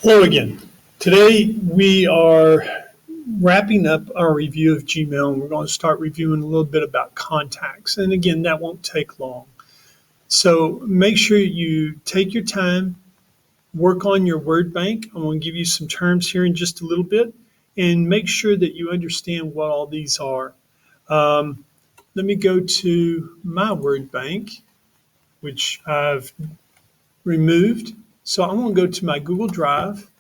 Hello again. Today we are wrapping up our review of Gmail and we're going to start reviewing a little bit about contacts. And again, that won't take long. So make sure you take your time, work on your word bank. I'm going to give you some terms here in just a little bit and make sure that you understand what all these are. Let me go to my word bank, which I've removed. So I'm going to go to my Google Drive.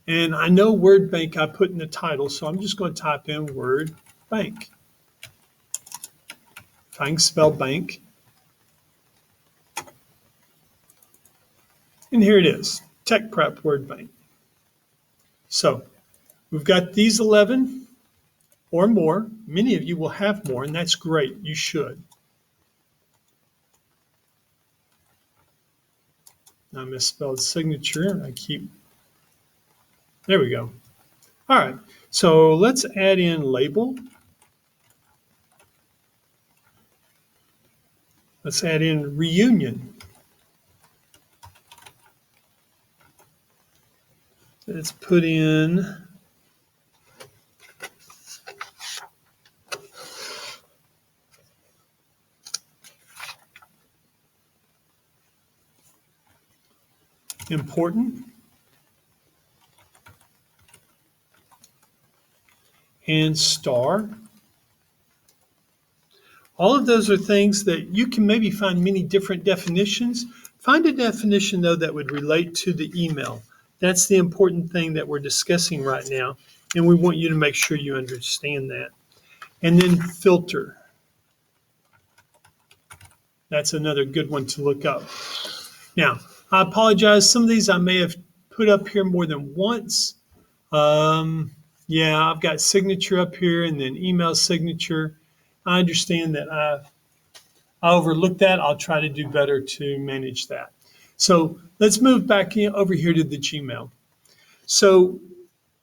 And I know word bank I put in the title, so I'm just going to type in word bank. If I can spell bank. And here it is, TechPrep word bank. So we've got these 11 or more. Many of you will have more, and that's great. You should. I misspelled signature. There we go. All right, so let's add in label. Let's add in reunion. Let's put in important and star. All of those are things that you can maybe find many different definitions. Find a definition, though, that would relate to the email. That's the important thing that we're discussing right now, and we want you to make sure you understand that. And then filter. That's another good one to look up. Now, I apologize. Some of these I may have put up here more than once. Yeah, I've got signature up here and then email signature. I understand that I overlooked that. I'll try to do better to manage that. So let's move back over here to the Gmail. So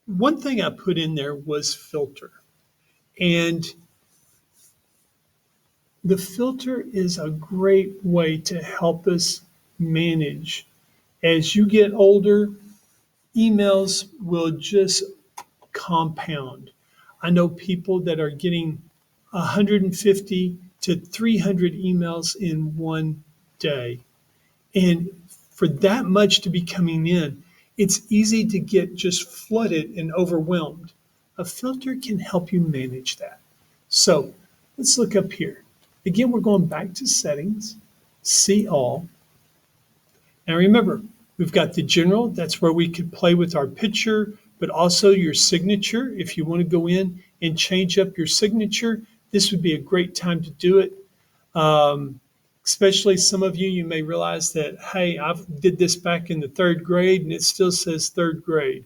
one thing I put in there was filter. And the filter is a great way to help us manage. As you get older, emails will just compound. I know people that are getting 150 to 300 emails in one day. And for that much to be coming in, it's easy to get just flooded and overwhelmed. A filter can help you manage that. So let's look up here. Again, we're going back to settings, see all. Now remember, we've got the general, that's where we could play with our picture, but also your signature. If you want to go in and change up your signature, this would be a great time to do it. Especially some of you may realize that, hey, I did this back in the third grade and it still says third grade.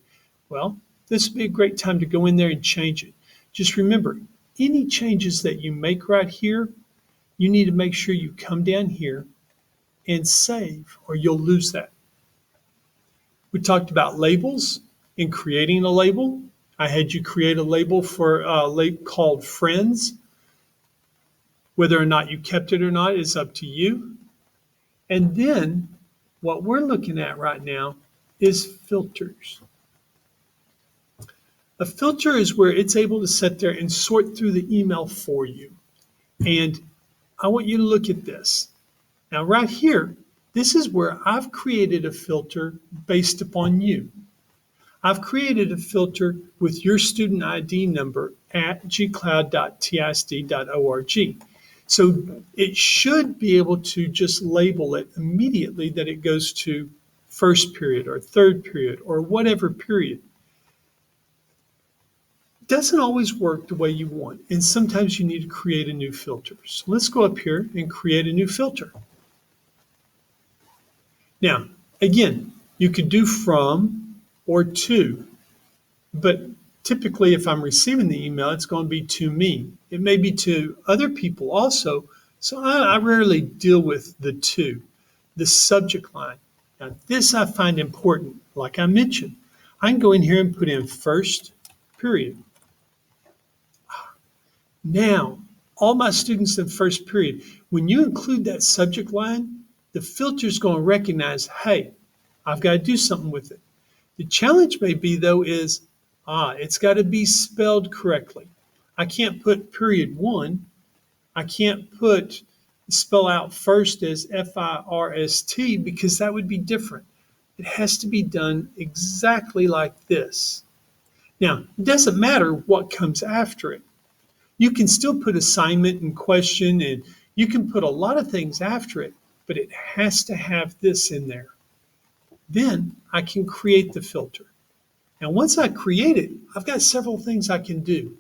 Well, this would be a great time to go in there and change it. Just remember, any changes that you make right here, you need to make sure you come down here and save or you'll lose that. We talked about labels and creating a label. I had you create a label for called friends. Whether or not you kept it or not is up to you. And then what we're looking at right now is filters. A filter is where it's able to sit there and sort through the email for you. And I want you to look at this. Now, right here, this is where I've created a filter based upon you. I've created a filter with your student ID number at gcloud.tisd.org. So it should be able to just label it immediately that it goes to first period or third period or whatever period. It doesn't always work the way you want, and sometimes you need to create a new filter. So let's go up here and create a new filter. Now, again, you could do from or to, but typically if I'm receiving the email, it's going to be to me. It may be to other people also, so I rarely deal with the to, the subject line. Now, this I find important. Like I mentioned, I can go in here and put in first period. Now, all my students in first period, when you include that subject line, the filter is going to recognize, hey, I've got to do something with it. The challenge may be, though, is, it's got to be spelled correctly. I can't put period one. I can't spell out first as F-I-R-S-T because that would be different. It has to be done exactly like this. Now, it doesn't matter what comes after it. You can still put assignment and question, and you can put a lot of things after it, but it has to have this in there. Then I can create the filter. Now, once I create it, I've got several things I can do.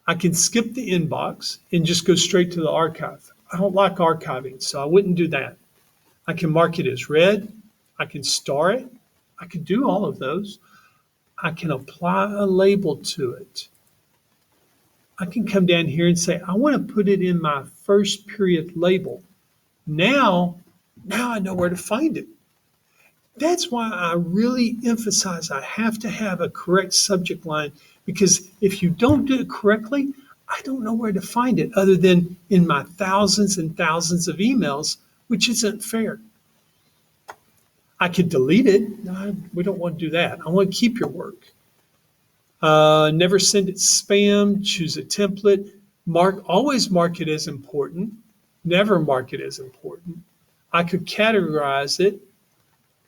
I can skip the inbox and just go straight to the archive. I don't like archiving, so I wouldn't do that. I can mark it as read. I can star it. I can do all of those. I can apply a label to it. I can come down here and say, I want to put it in my first period label. Now I know where to find it. That's why I really emphasize I have to have a correct subject line, because if you don't do it correctly, I don't know where to find it other than in my thousands and thousands of emails, which isn't fair. I could delete it. No, we don't want to do that. I want to keep your work. Never send it spam. Choose a template. Always mark it as important. Never mark it as important. I could categorize it.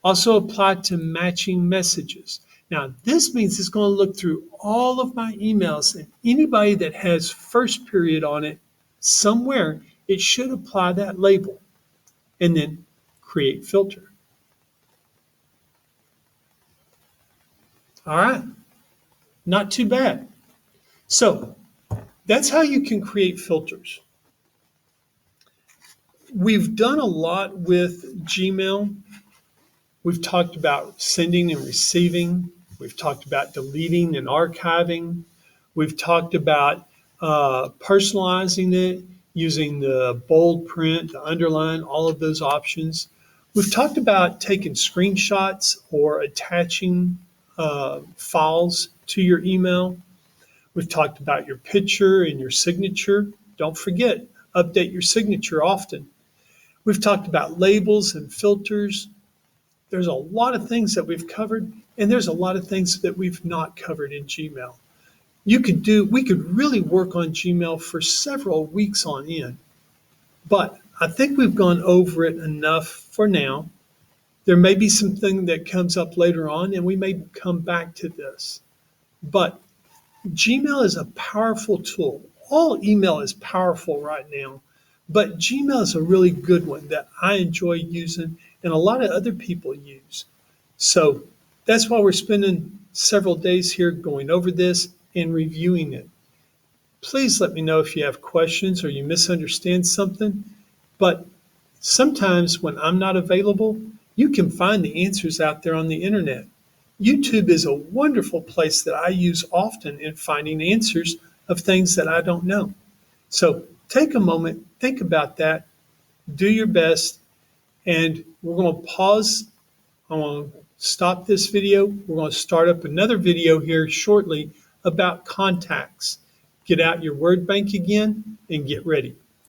Also apply to matching messages. Now, this means it's going to look through all of my emails, and anybody that has first period on it somewhere, it should apply that label, and then create filter. All right, not too bad. So that's how you can create filters. We've done a lot with Gmail. We've talked about sending and receiving. We've talked about deleting and archiving. We've talked about personalizing it, using the bold print, the underline, all of those options. We've talked about taking screenshots or attaching files to your email. We've talked about your picture and your signature. Don't forget, update your signature often. We've talked about labels and filters. There's a lot of things that we've covered, and there's a lot of things that we've not covered in Gmail. We could really work on Gmail for several weeks on end, but I think we've gone over it enough for now. There may be something that comes up later on, and we may come back to this. But Gmail is a powerful tool. All email is powerful right now, but Gmail is a really good one that I enjoy using and a lot of other people use. So that's why we're spending several days here going over this and reviewing it. Please let me know if you have questions or you misunderstand something. But sometimes when I'm not available, you can find the answers out there on the internet. YouTube is a wonderful place that I use often in finding answers of things that I don't know. So take a moment, think about that, do your best, and we're going to pause. I'm going to stop this video. We're going to start up another video here shortly about contacts. Get out your word bank again and get ready.